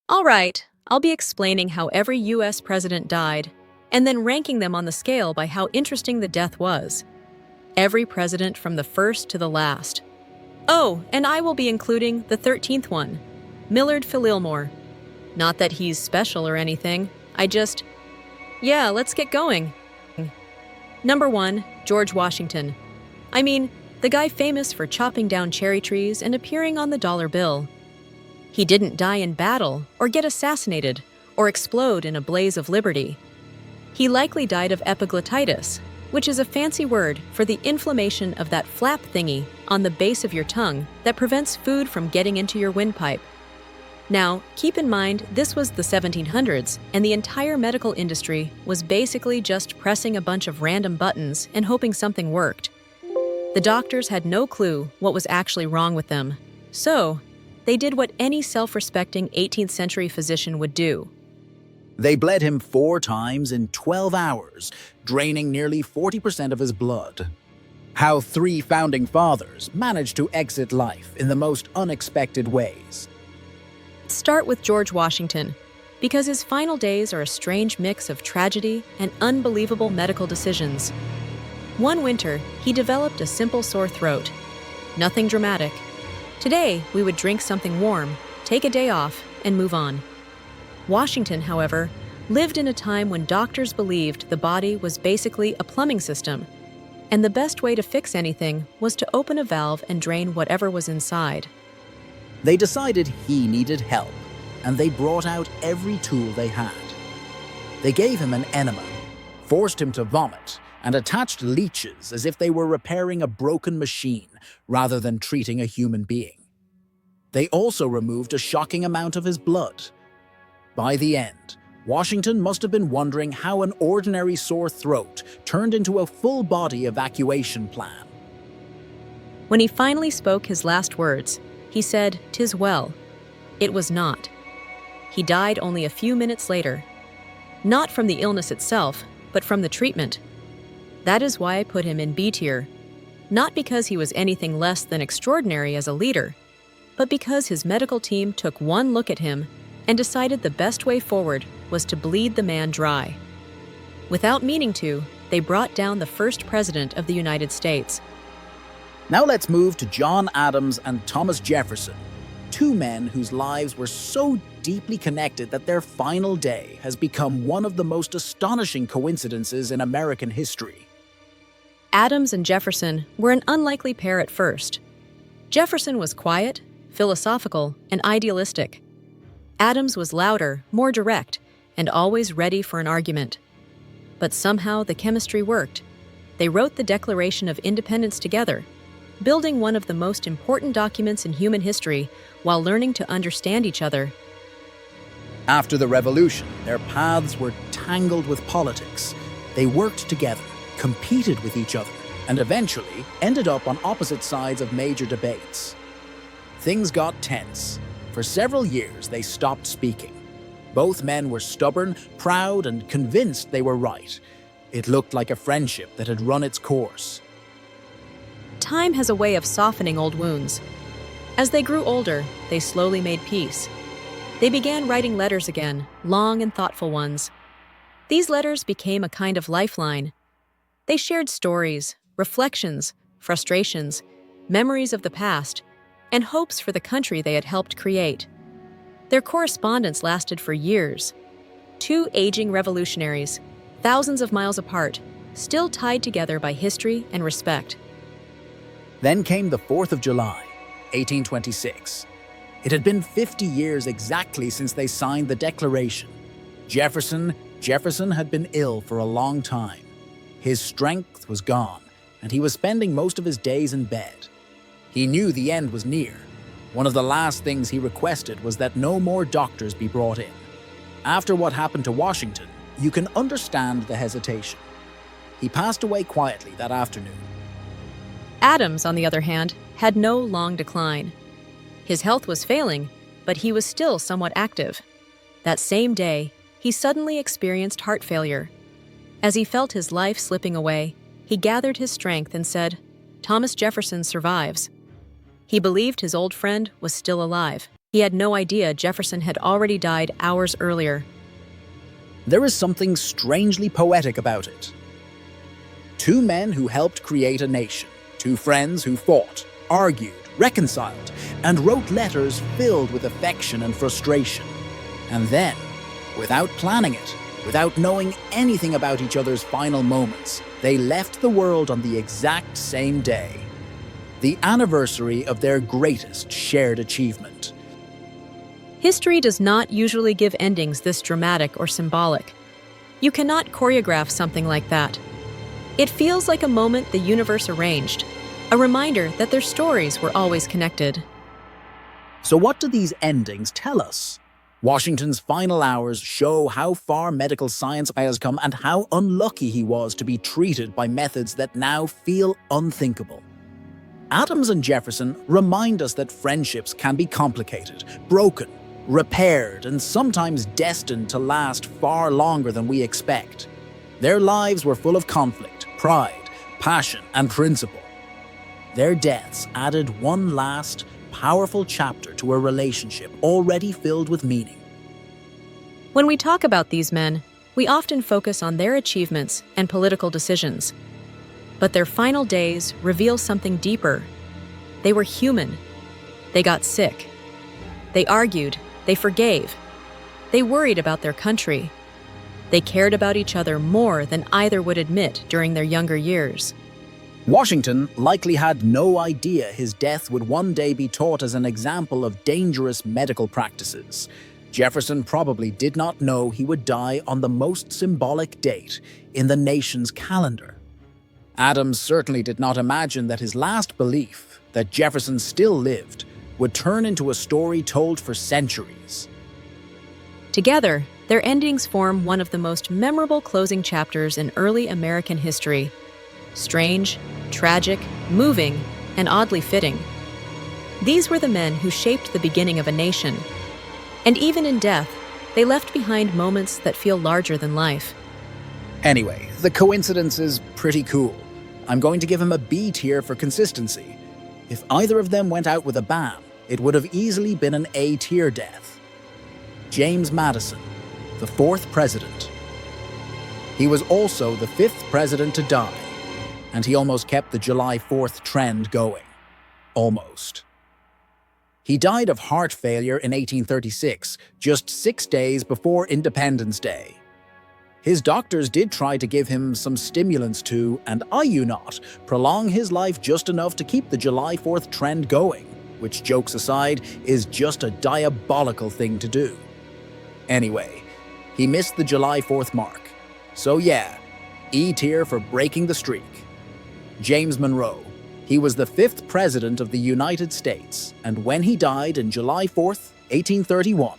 All right, I'll be explaining how every US president died, and then ranking them on the scale by how interesting the death was. Every president from the first to the last. Oh, and I will be including the 13th one, Millard Fillmore. Not that he's special or anything, yeah, let's get going. Number 1, George Washington. I mean, the guy famous for chopping down cherry trees and appearing on the dollar bill. He didn't die in battle, or get assassinated, or explode in a blaze of liberty. He likely died of epiglottitis, which is a fancy word for the inflammation of that flap thingy on the base of your tongue that prevents food from getting into your windpipe. Now, keep in mind this was the 1700s, and the entire medical industry was basically just pressing a bunch of random buttons and hoping something worked. The doctors had no clue what was actually wrong with them, so they did what any self-respecting 18th century physician would do. They bled him 4 times in 12 hours, draining nearly 40% of his blood. How 3 founding fathers managed to exit life in the most unexpected ways. Start with George Washington, because his final days are a strange mix of tragedy and unbelievable medical decisions. One winter, he developed a simple sore throat. Nothing dramatic. Today, we would drink something warm, take a day off, and move on. Washington, however, lived in a time when doctors believed the body was basically a plumbing system, and the best way to fix anything was to open a valve and drain whatever was inside. They decided he needed help, and they brought out every tool they had. They gave him an enema, forced him to vomit, and attached leeches as if they were repairing a broken machine rather than treating a human being. They also removed a shocking amount of his blood. By the end, Washington must have been wondering how an ordinary sore throat turned into a full-body evacuation plan. When he finally spoke his last words, he said, "'Tis well." It was not. He died only a few minutes later. Not from the illness itself, but from the treatment. That is why I put him in B tier. Not because he was anything less than extraordinary as a leader, but because his medical team took one look at him and decided the best way forward was to bleed the man dry. Without meaning to, they brought down the first president of the United States. Now let's move to John Adams and Thomas Jefferson, 2 men whose lives were so deeply connected that their final day has become one of the most astonishing coincidences in American history. Adams and Jefferson were an unlikely pair at first. Jefferson was quiet, philosophical, and idealistic. Adams was louder, more direct, and always ready for an argument. But somehow the chemistry worked. They wrote the Declaration of Independence together, building one of the most important documents in human history while learning to understand each other. After the Revolution, their paths were tangled with politics. They worked together, competed with each other, and eventually ended up on opposite sides of major debates. Things got tense. For several years, they stopped speaking. Both men were stubborn, proud, and convinced they were right. It looked like a friendship that had run its course. Time has a way of softening old wounds. As they grew older, they slowly made peace. They began writing letters again, long and thoughtful ones. These letters became a kind of lifeline. They shared stories, reflections, frustrations, memories of the past, and hopes for the country they had helped create. Their correspondence lasted for years. 2 aging revolutionaries, thousands of miles apart, still tied together by history and respect. Then came the 4th of July, 1826. It had been 50 years exactly since they signed the Declaration. Jefferson had been ill for a long time. His strength was gone, and he was spending most of his days in bed. He knew the end was near. One of the last things he requested was that no more doctors be brought in. After what happened to Washington, you can understand the hesitation. He passed away quietly that afternoon. Adams, on the other hand, had no long decline. His health was failing, but he was still somewhat active. That same day, he suddenly experienced heart failure. As he felt his life slipping away, he gathered his strength and said, "Thomas Jefferson survives." He believed his old friend was still alive. He had no idea Jefferson had already died hours earlier. There is something strangely poetic about it. Two men who helped create a nation, two friends who fought, argued, reconciled, and wrote letters filled with affection and frustration. And then, without planning it, without knowing anything about each other's final moments, they left the world on the exact same day. The anniversary of their greatest shared achievement. History does not usually give endings this dramatic or symbolic. You cannot choreograph something like that. It feels like a moment the universe arranged, a reminder that their stories were always connected. So what do these endings tell us? Washington's final hours show how far medical science has come and how unlucky he was to be treated by methods that now feel unthinkable. Adams and Jefferson remind us that friendships can be complicated, broken, repaired, and sometimes destined to last far longer than we expect. Their lives were full of conflict, pride, passion, and principle. Their deaths added one last, powerful chapter to a relationship already filled with meaning. When we talk about these men, we often focus on their achievements and political decisions. But their final days reveal something deeper. They were human. They got sick. They argued. They forgave. They worried about their country. They cared about each other more than either would admit during their younger years. Washington likely had no idea his death would one day be taught as an example of dangerous medical practices. Jefferson probably did not know he would die on the most symbolic date in the nation's calendar. Adams certainly did not imagine that his last belief, that Jefferson still lived, would turn into a story told for centuries. Together, their endings form one of the most memorable closing chapters in early American history. Strange, tragic, moving, and oddly fitting. These were the men who shaped the beginning of a nation. And even in death, they left behind moments that feel larger than life. Anyway, the coincidence is pretty cool. I'm going to give him a B tier for consistency. If either of them went out with a bang, it would have easily been an A tier death. James Madison, the fourth president. He was also the fifth president to die, and he almost kept the July 4th trend going. Almost. He died of heart failure in 1836, just 6 days before Independence Day. His doctors did try to give him some stimulants to, and I you not, prolong his life just enough to keep the July 4th trend going, which, jokes aside, is just a diabolical thing to do. Anyway, he missed the July 4th mark. So yeah, E tier for breaking the streak. James Monroe. He was the fifth president of the United States, and when he died on July 4th, 1831,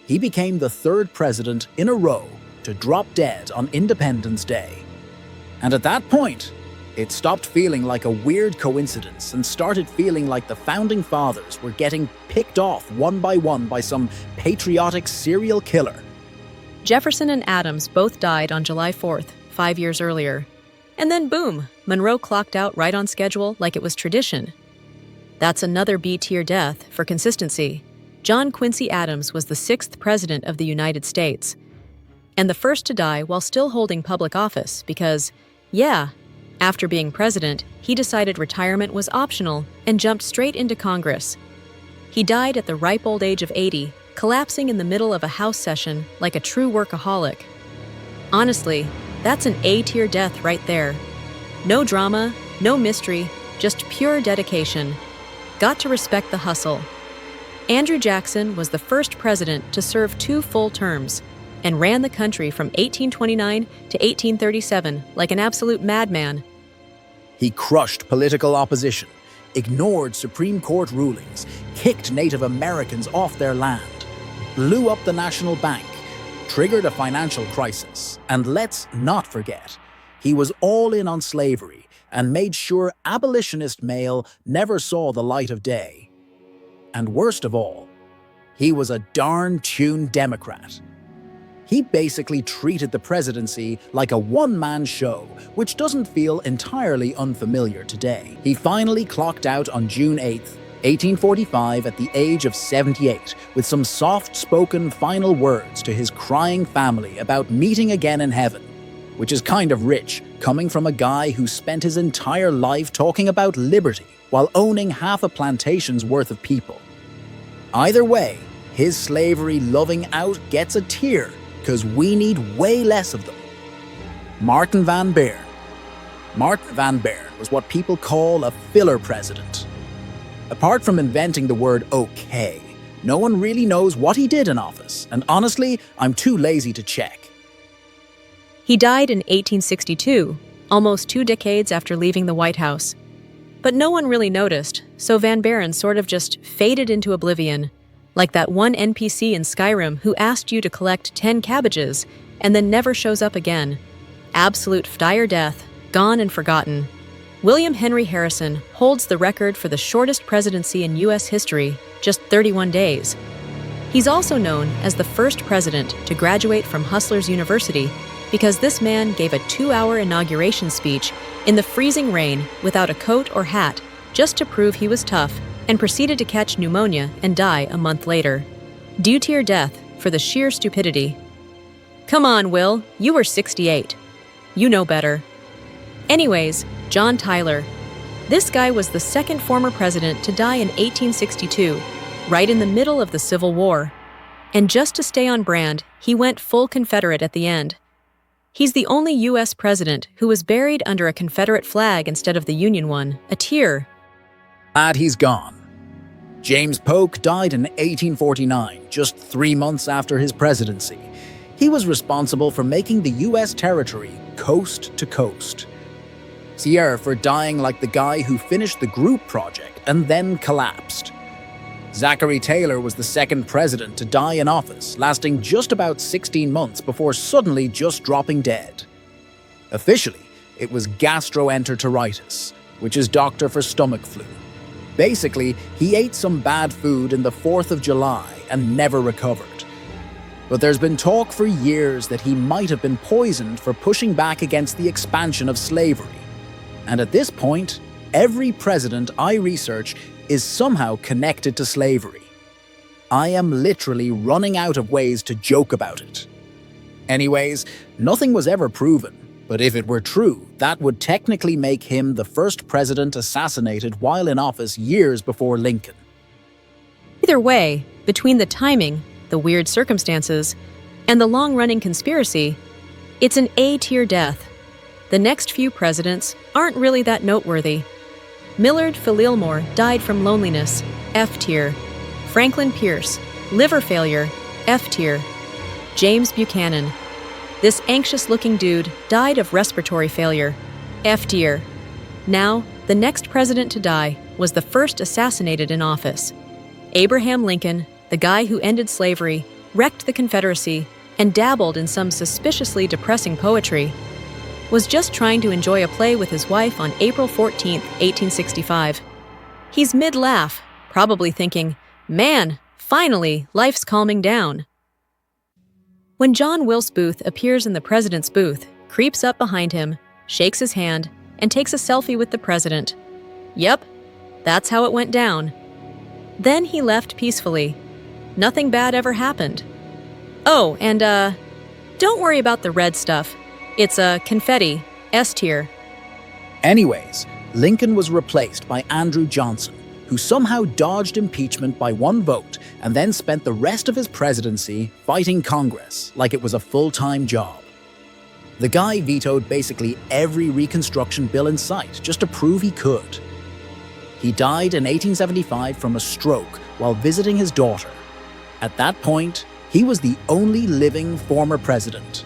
he became the third president in a row to drop dead on Independence Day. And at that point, it stopped feeling like a weird coincidence and started feeling like the founding fathers were getting picked off one by some patriotic serial killer. Jefferson and Adams both died on July 4th, 5 years earlier. And then boom, Monroe clocked out right on schedule like it was tradition. That's another B-tier death for consistency. John Quincy Adams was the sixth president of the United States, and the first to die while still holding public office because, yeah, after being president, he decided retirement was optional and jumped straight into Congress. He died at the ripe old age of 80, collapsing in the middle of a House session like a true workaholic. Honestly, that's an A-tier death right there. No drama, no mystery, just pure dedication. Got to respect the hustle. Andrew Jackson was the first president to serve 2 full terms and ran the country from 1829 to 1837 like an absolute madman. He crushed political opposition, ignored Supreme Court rulings, kicked Native Americans off their land, blew up the National Bank, triggered a financial crisis, and let's not forget, he was all in on slavery and made sure abolitionist mail never saw the light of day. And worst of all, he was a darn tuned Democrat. He basically treated the presidency like a one-man show, which doesn't feel entirely unfamiliar today. He finally clocked out on June 8, 1845 at the age of 78, with some soft-spoken final words to his crying family about meeting again in heaven, which is kind of rich, coming from a guy who spent his entire life talking about liberty while owning half a plantation's worth of people. Either way, his slavery-loving out gets a tear, because we need way less of them. Martin Van Buren. Martin Van Buren was what people call a filler president. Apart from inventing the word okay, no one really knows what he did in office, and honestly, I'm too lazy to check. He died in 1862, almost 2 decades after leaving the White House. But no one really noticed, so Van Buren sort of just faded into oblivion, like that one NPC in Skyrim who asked you to collect 10 cabbages and then never shows up again. Absolute dire death, gone and forgotten. William Henry Harrison holds the record for the shortest presidency in U.S. history, just 31 days. He's also known as the first president to graduate from Hustlers University because this man gave a 2-hour inauguration speech in the freezing rain without a coat or hat just to prove he was tough and proceeded to catch pneumonia and die a month later. Due to your death for the sheer stupidity. Come on, Will, you were 68. You know better. Anyways, John Tyler. This guy was the second former president to die in 1862, right in the middle of the Civil War. And just to stay on brand, he went full Confederate at the end. He's the only U.S. president who was buried under a Confederate flag instead of the Union one, a tear. Glad he's gone. James Polk died in 1849, just 3 months after his presidency. He was responsible for making the U.S. territory coast to coast. Sierra for dying like the guy who finished the Group project and then collapsed. Zachary Taylor was the second president to die in office, lasting just about 16 months before suddenly just dropping dead. Officially, it was gastroenteritis, which is doctor for stomach flu. Basically, he ate some bad food in the 4th of July and never recovered. But there's been talk for years that he might have been poisoned for pushing back against the expansion of slavery. And at this point, every president I research is somehow connected to slavery. I am literally running out of ways to joke about it. Anyways, nothing was ever proven, but if it were true, that would technically make him the first president assassinated while in office years before Lincoln. Either way, between the timing, the weird circumstances, and the long-running conspiracy, it's an A-tier death. The next few presidents aren't really that noteworthy. Millard Fillmore died from loneliness, F-tier. Franklin Pierce, liver failure, F-tier. James Buchanan. This anxious-looking dude died of respiratory failure, F-tier. Now, the next president to die was the first assassinated in office. Abraham Lincoln, the guy who ended slavery, wrecked the Confederacy, and dabbled in some suspiciously depressing poetry, was just trying to enjoy a play with his wife on April 14, 1865. He's mid-laugh, probably thinking, man, finally, life's calming down. When John Wilkes Booth appears in the president's booth, creeps up behind him, shakes his hand, and takes a selfie with the president. Yep, that's how it went down. Then he left peacefully. Nothing bad ever happened. Oh, and don't worry about the red stuff. It's confetti, S-tier. Anyways, Lincoln was replaced by Andrew Johnson, who somehow dodged impeachment by 1 vote and then spent the rest of his presidency fighting Congress like it was a full-time job. The guy vetoed basically every Reconstruction bill in sight just to prove he could. He died in 1875 from a stroke while visiting his daughter. At that point, he was the only living former president.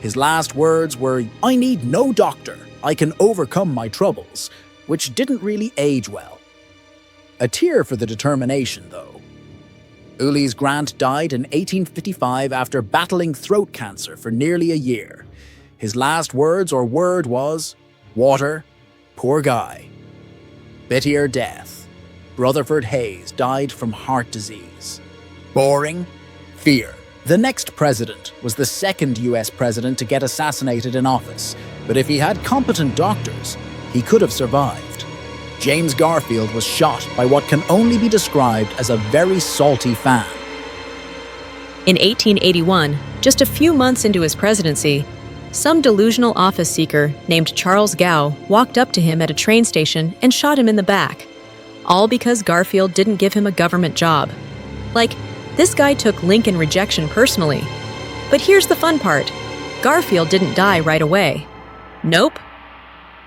His last words were, "I need no doctor, I can overcome my troubles," which didn't really age well. A tear for the determination, though. Ulysses Grant died in 1855 after battling throat cancer for nearly a year. His last words or word was, "Water, poor guy." Bitter death. Rutherford Hayes died from heart disease. Boring? Fear. The next president was the second US president to get assassinated in office, but if he had competent doctors, he could have survived. James Garfield was shot by what can only be described as a very salty fan. In 1881, just a few months into his presidency, some delusional office seeker named Charles Gow walked up to him at a train station and shot him in the back, all because Garfield didn't give him a government job. Like, this guy took Lincoln rejection personally. But here's the fun part. Garfield didn't die right away. Nope.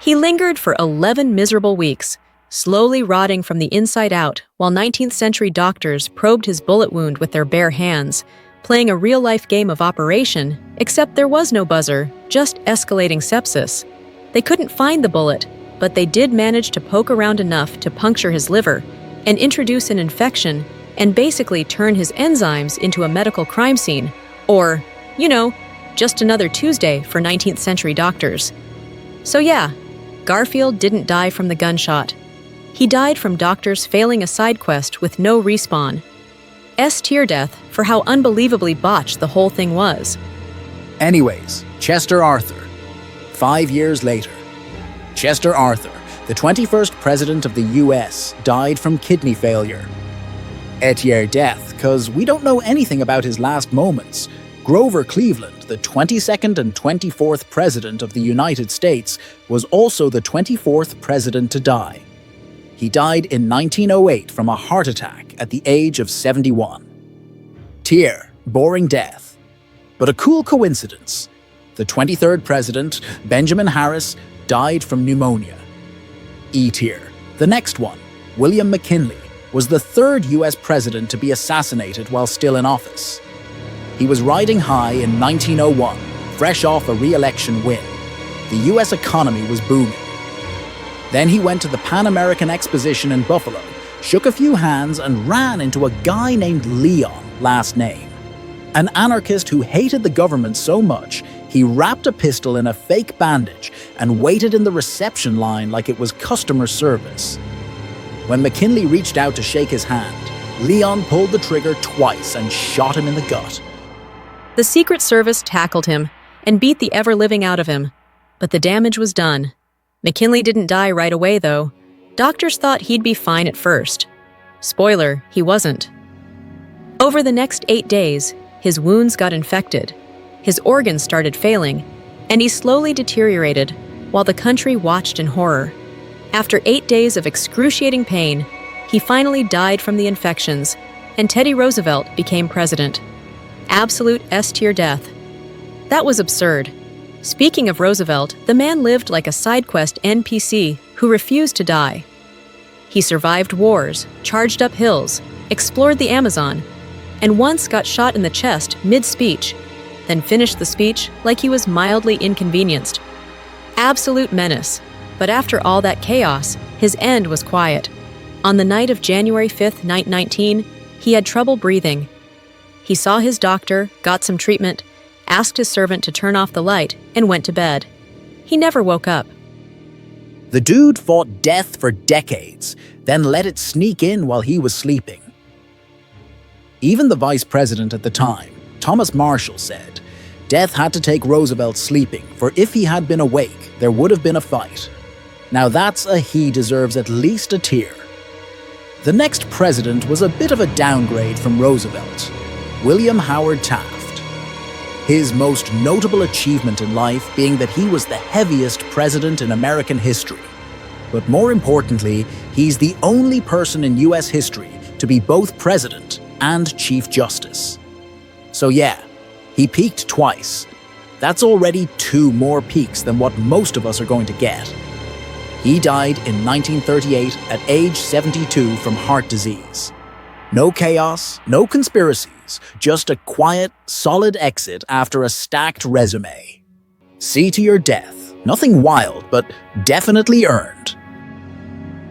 He lingered for 11 miserable weeks, slowly rotting from the inside out while 19th century doctors probed his bullet wound with their bare hands, playing a real-life game of Operation, except there was no buzzer, just escalating sepsis. They couldn't find the bullet, but they did manage to poke around enough to puncture his liver and introduce an infection and basically turn his enzymes into a medical crime scene, or, just another Tuesday for 19th century doctors. So yeah, Garfield didn't die from the gunshot. He died from doctors failing a side quest with no respawn. S-tier death for how unbelievably botched the whole thing was. Anyways, Chester Arthur. 5 years later. Chester Arthur, the 21st president of the US, died from kidney failure. Et-tier death, because we don't know anything about his last moments. Grover Cleveland, the 22nd and 24th president of the United States, was also the 24th president to die. He died in 1908 from a heart attack at the age of 71. Tier, boring death. But a cool coincidence. The 23rd president, Benjamin Harris, died from pneumonia. E-tier, the next one, William McKinley, was the third US president to be assassinated while still in office. He was riding high in 1901, fresh off a re-election win. The US economy was booming. Then he went to the Pan American Exposition in Buffalo, shook a few hands, and ran into a guy named Leon, last name. An anarchist who hated the government so much, he wrapped a pistol in a fake bandage and waited in the reception line like it was customer service. When McKinley reached out to shake his hand, Leon pulled the trigger twice and shot him in the gut. The Secret Service tackled him and beat the ever-living out of him, but the damage was done. McKinley didn't die right away, though. Doctors thought he'd be fine at first. Spoiler, he wasn't. Over the next 8 days, his wounds got infected, his organs started failing, and he slowly deteriorated while the country watched in horror. After 8 days of excruciating pain, he finally died from the infections, and Teddy Roosevelt became president. Absolute S-tier death. That was absurd. Speaking of Roosevelt, the man lived like a side quest NPC who refused to die. He survived wars, charged up hills, explored the Amazon, and once got shot in the chest mid-speech, then finished the speech like he was mildly inconvenienced. Absolute menace. But after all that chaos, his end was quiet. On the night of January 5th, 1919, he had trouble breathing. He saw his doctor, got some treatment, asked his servant to turn off the light, and went to bed. He never woke up. The dude fought death for decades, then let it sneak in while he was sleeping. Even the vice president at the time, Thomas Marshall, said, "Death had to take Roosevelt sleeping, for if he had been awake, there would have been a fight." Now that's a he deserves at least a tier. The next president was a bit of a downgrade from Roosevelt, William Howard Taft. His most notable achievement in life being that he was the heaviest president in American history. But more importantly, he's the only person in US history to be both president and Chief Justice. So yeah, he peaked twice. That's already 2 more peaks than what most of us are going to get. He died in 1938 at age 72 from heart disease. No chaos, no conspiracies, just a quiet, solid exit after a stacked resume. See to your death. Nothing wild, but definitely earned.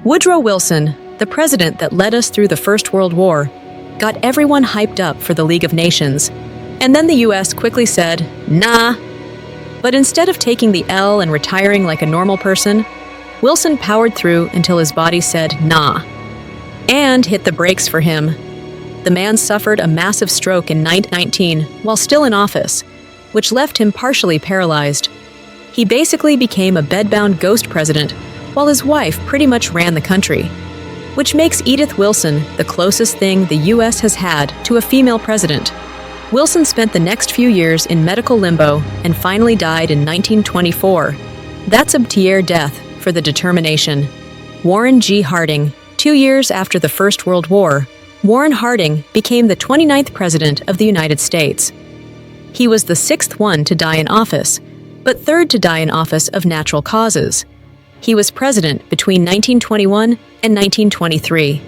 Woodrow Wilson, the president that led us through the First World War, got everyone hyped up for the League of Nations. And then the US quickly said, nah. But instead of taking the L and retiring like a normal person, Wilson powered through until his body said nah, and hit the brakes for him. The man suffered a massive stroke in 1919 while still in office, which left him partially paralyzed. He basically became a bedbound ghost president while his wife pretty much ran the country, which makes Edith Wilson the closest thing the U.S. has had to a female president. Wilson spent the next few years in medical limbo and finally died in 1924. That's a tier death for the determination. Warren G. Harding. 2 years after the First World War, Warren Harding became the 29th President of the United States. He was the 6th one to die in office, but 3rd to die in office of natural causes. He was president between 1921 and 1923.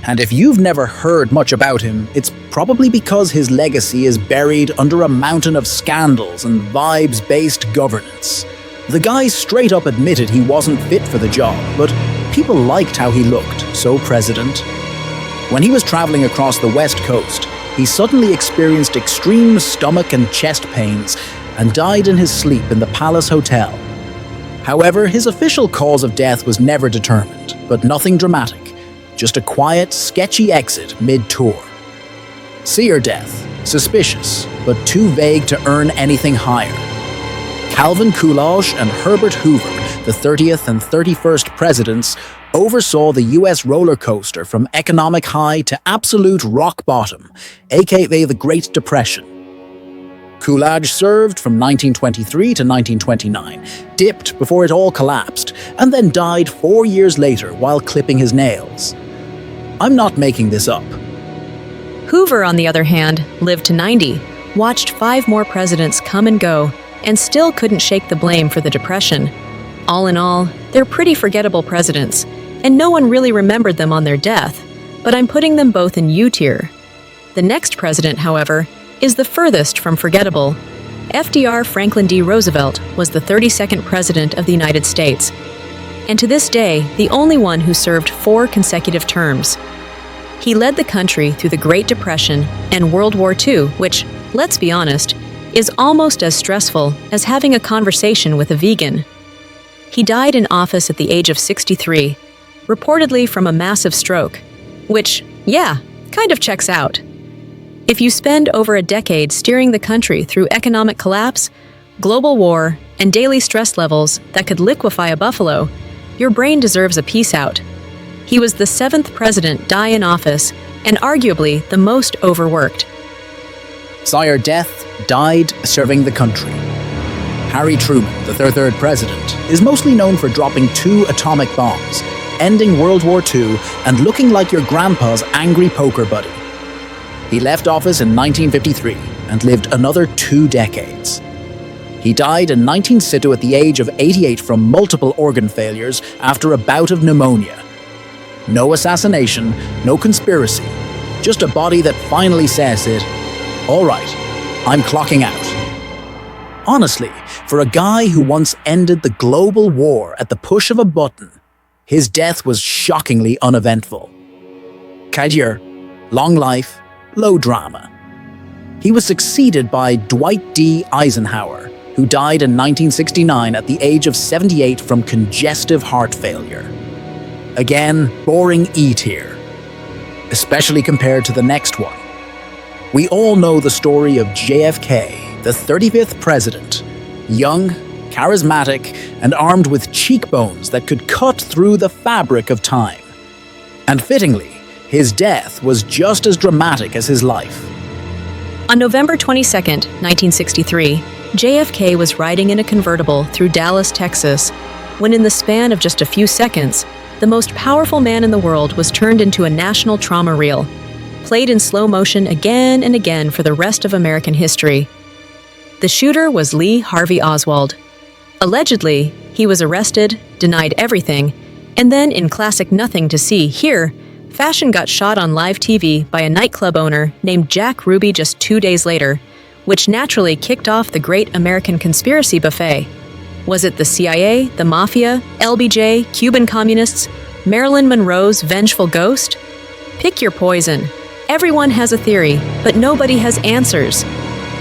And if you've never heard much about him, it's probably because his legacy is buried under a mountain of scandals and vibes-based governance. The guy straight up admitted he wasn't fit for the job, but people liked how he looked, so president. When he was traveling across the West Coast, he suddenly experienced extreme stomach and chest pains and died in his sleep in the Palace Hotel. However, his official cause of death was never determined, but nothing dramatic. Just a quiet, sketchy exit mid-tour. Seer death, suspicious, but too vague to earn anything higher. Calvin Coolidge and Herbert Hoover, the 30th and 31st presidents, oversaw the U.S. roller coaster from economic high to absolute rock bottom, aka the Great Depression. Coolidge served from 1923 to 1929, dipped before it all collapsed, and then died 4 years later while clipping his nails. I'm not making this up. Hoover, on the other hand, lived to 90, watched 5 more presidents come and go, and still couldn't shake the blame for the Depression. All in all, they're pretty forgettable presidents, and no one really remembered them on their death, but I'm putting them both in U tier. The next president, however, is the furthest from forgettable. FDR Franklin D. Roosevelt was the 32nd President of the United States, and to this day, the only one who served 4 consecutive terms. He led the country through the Great Depression and World War II, which, let's be honest, is almost as stressful as having a conversation with a vegan. He died in office at the age of 63, reportedly from a massive stroke, which, yeah, kind of checks out. If you spend over a decade steering the country through economic collapse, global war, and daily stress levels that could liquefy a buffalo, your brain deserves a peace out. He was the 7th president die in office and arguably the most overworked. Sire Death died serving the country. Harry Truman, the 33rd president, is mostly known for dropping 2 atomic bombs, ending World War II and looking like your grandpa's angry poker buddy. He left office in 1953 and lived another 2 decades. He died in 19 situ at the age of 88 from multiple organ failures after a bout of pneumonia. No assassination, no conspiracy, just a body that finally says it, "All right, I'm clocking out." Honestly, for a guy who once ended the global war at the push of a button, his death was shockingly uneventful. Kaidir, long life, low drama. He was succeeded by Dwight D. Eisenhower, who died in 1969 at the age of 78 from congestive heart failure. Again, boring E tier, especially compared to the next one. We all know the story of JFK, the 35th president, young, charismatic, and armed with cheekbones that could cut through the fabric of time. And fittingly, his death was just as dramatic as his life. On November 22, 1963, JFK was riding in a convertible through Dallas, Texas, when in the span of just a few seconds, the most powerful man in the world was turned into a national trauma reel, played in slow motion again and again for the rest of American history. The shooter was Lee Harvey Oswald. Allegedly, he was arrested, denied everything, and then in classic nothing to see here, fashion got shot on live TV by a nightclub owner named Jack Ruby just 2 days later, which naturally kicked off the great American conspiracy buffet. Was it the CIA, the Mafia, LBJ, Cuban communists, Marilyn Monroe's vengeful ghost? Pick your poison. Everyone has a theory, but nobody has answers.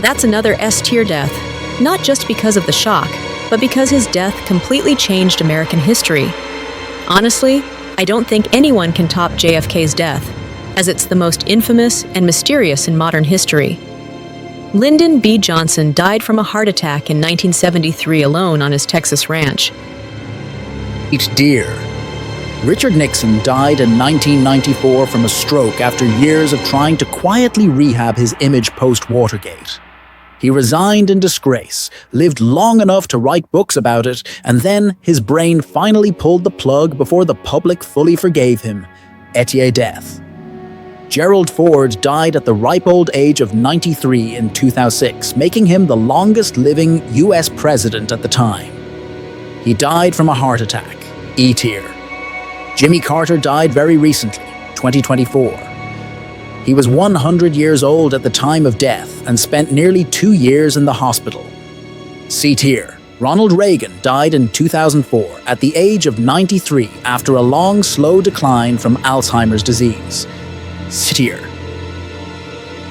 That's another S-tier death, not just because of the shock, but because his death completely changed American history. Honestly, I don't think anyone can top JFK's death, as it's the most infamous and mysterious in modern history. Lyndon B. Johnson died from a heart attack in 1973 alone on his Texas ranch. Dear. Richard Nixon died in 1994 from a stroke after years of trying to quietly rehab his image post-Watergate. He resigned in disgrace, lived long enough to write books about it, and then his brain finally pulled the plug before the public fully forgave him. Etier death. Gerald Ford died at the ripe old age of 93 in 2006, making him the longest-living US president at the time. He died from a heart attack. E-tier. Jimmy Carter died very recently, 2024. He was 100 years old at the time of death and spent nearly 2 years in the hospital. C-tier. Ronald Reagan died in 2004 at the age of 93 after a long, slow decline from Alzheimer's disease. C-tier.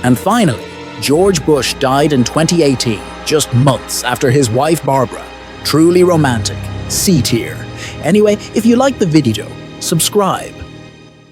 And finally, George Bush died in 2018, just months after his wife Barbara. Truly romantic. C-tier. Anyway, if you liked the video, subscribe.